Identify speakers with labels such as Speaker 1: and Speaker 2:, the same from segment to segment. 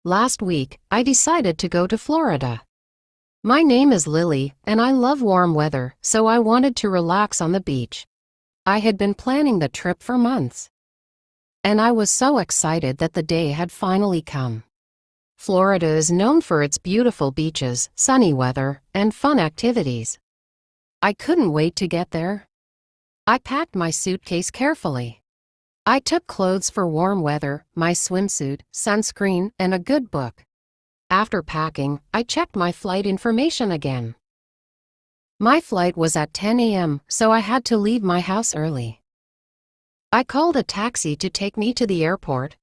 Speaker 1: Last week, I decided to go to Florida. My name is Lily, and I love warm weather, so I wanted to relax on the beach. I had been planning the trip for months. And I was so excited that the day had finally come. Florida is known for its beautiful beaches, sunny weather, and fun activities. I couldn't wait to get there. I packed my suitcase carefully. I took clothes for warm weather, my swimsuit, sunscreen, and a good book. After packing, I checked my flight information again. My flight was at 10 a.m., so I had to leave my house early. I called a taxi to take me to the airport.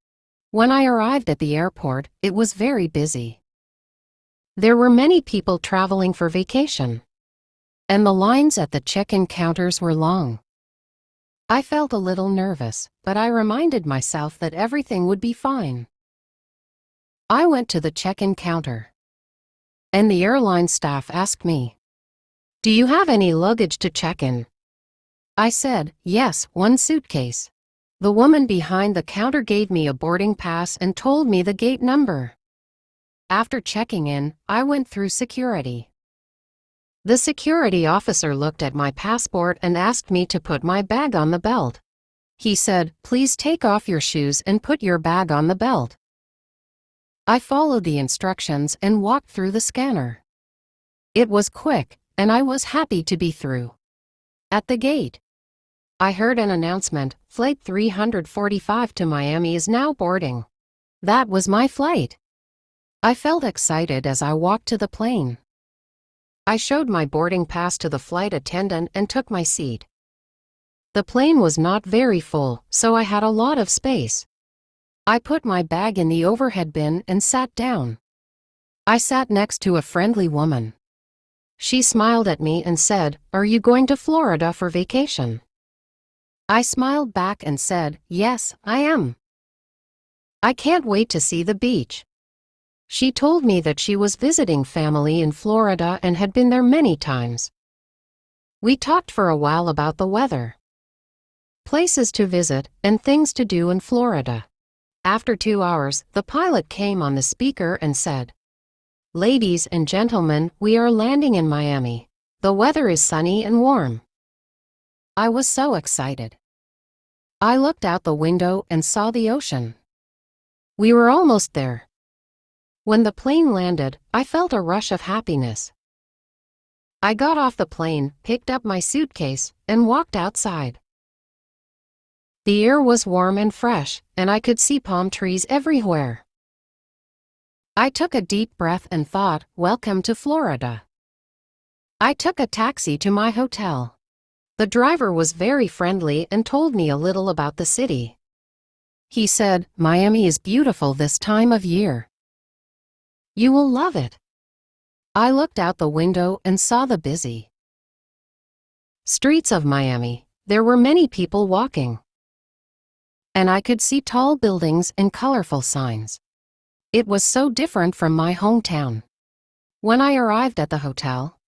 Speaker 1: When I arrived at the airport, it was very busy. There were many people traveling for vacation, and the lines at the check-in counters were long. I felt a little nervous, but I reminded myself that everything would be fine. I went to the check-in counter, and the airline staff asked me, "Do you have any luggage to check in?" I said, "Yes, one suitcase." The woman behind the counter gave me a boarding pass and told me the gate number. After checking in, I went through security. The security officer looked at my passport and asked me to put my bag on the belt. He said, "Please take off your shoes and put your bag on the belt." I followed the instructions and walked through the scanner. It was quick, and I was happy to be through. At the gate, I heard an announcement, "Flight 345 to Miami is now boarding." That was my flight. I felt excited as I walked to the plane. I showed my boarding pass to the flight attendant and took my seat. The plane was not very full, so I had a lot of space. I put my bag in the overhead bin and sat down. I sat next to a friendly woman. She smiled at me and said, "Are you going to Florida for vacation?" I smiled back and said, "Yes, I am. I can't wait to see the beach." She told me that she was visiting family in Florida and had been there many times. We talked for a while about the weather, places to visit, and things to do in Florida. After 2 hours, the pilot came on the speaker and said, "Ladies and gentlemen, we are landing in Miami. The weather is sunny and warm." I was so excited. I looked out the window and saw the ocean. We were almost there. When the plane landed, I felt a rush of happiness. I got off the plane, picked up my suitcase, and walked outside. The air was warm and fresh, and I could see palm trees everywhere. I took a deep breath and thought, "Welcome to Florida." I took a taxi to my hotel. The driver was very friendly and told me a little about the city. He said, "Miami is beautiful this time of year. You will love it." I looked out the window and saw the busy streets of Miami. There were many people walking, and I could see tall buildings and colorful signs. It was so different from my hometown. When I arrived at the hotel,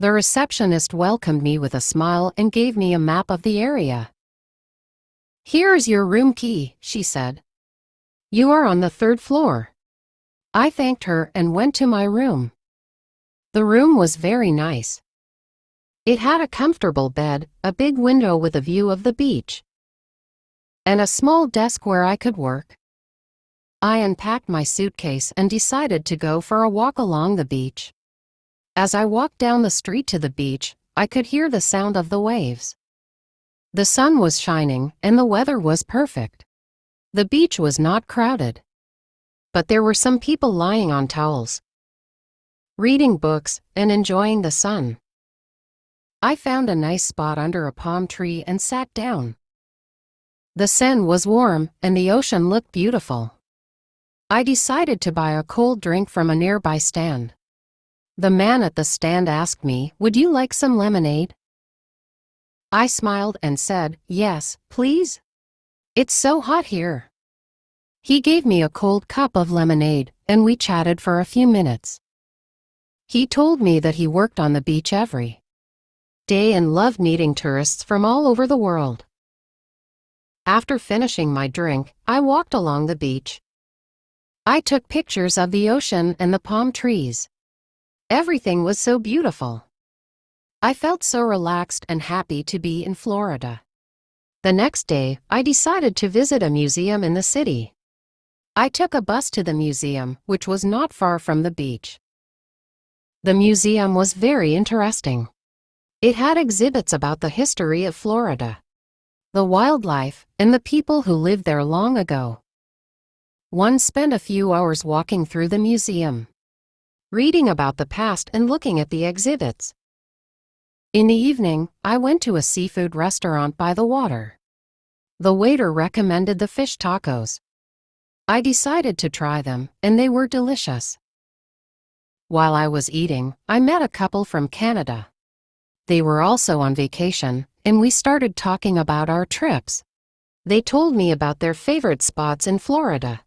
Speaker 1: the receptionist welcomed me with a smile and gave me a map of the area. "Here's your room key," she said. "You are on the 3rd floor." I thanked her and went to my room. The room was very nice. It had a comfortable bed, a big window with a view of the beach, and a small desk where I could work. I unpacked my suitcase and decided to go for a walk along the beach. As I walked down the street to the beach, I could hear the sound of the waves. The sun was shining and the weather was perfect. The beach was not crowded, but there were some people lying on towels, reading books, and enjoying the sun. I found a nice spot under a palm tree and sat down. The sun was warm and the ocean looked beautiful. I decided to buy a cold drink from a nearby stand. The man at the stand asked me, "Would you like some lemonade?" I smiled and said, "Yes, please. It's so hot here." He gave me a cold cup of lemonade, and we chatted for a few minutes. He told me that he worked on the beach every day and loved meeting tourists from all over the world. After finishing my drink, I walked along the beach. I took pictures of the ocean and the palm trees. Everything was so beautiful. I felt so relaxed and happy to be in Florida. The next day, I decided to visit a museum in the city. I took a bus to the museum, which was not far from the beach. The museum was very interesting. It had exhibits about the history of Florida, the wildlife, and the people who lived there long ago. One spent a few hours walking through the museum, reading about the past and looking at the exhibits. In the evening, I went to a seafood restaurant by the water. The waiter recommended the fish tacos. I decided to try them, and they were delicious. While I was eating, I met a couple from Canada. They were also on vacation, and we started talking about our trips. They told me about their favorite spots in Florida,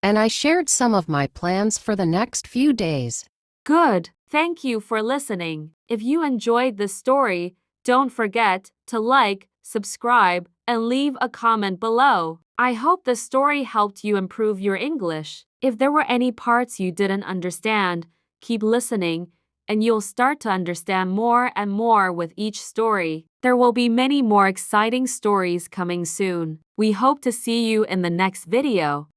Speaker 1: and I shared some of my plans for the next few days.
Speaker 2: Good. Thank you for listening. If you enjoyed this story, don't forget to like, subscribe, and leave a comment below. I hope the story helped you improve your English. If there were any parts you didn't understand, keep listening, and you'll start to understand more and more with each story. There will be many more exciting stories coming soon. We hope to see you in the next video.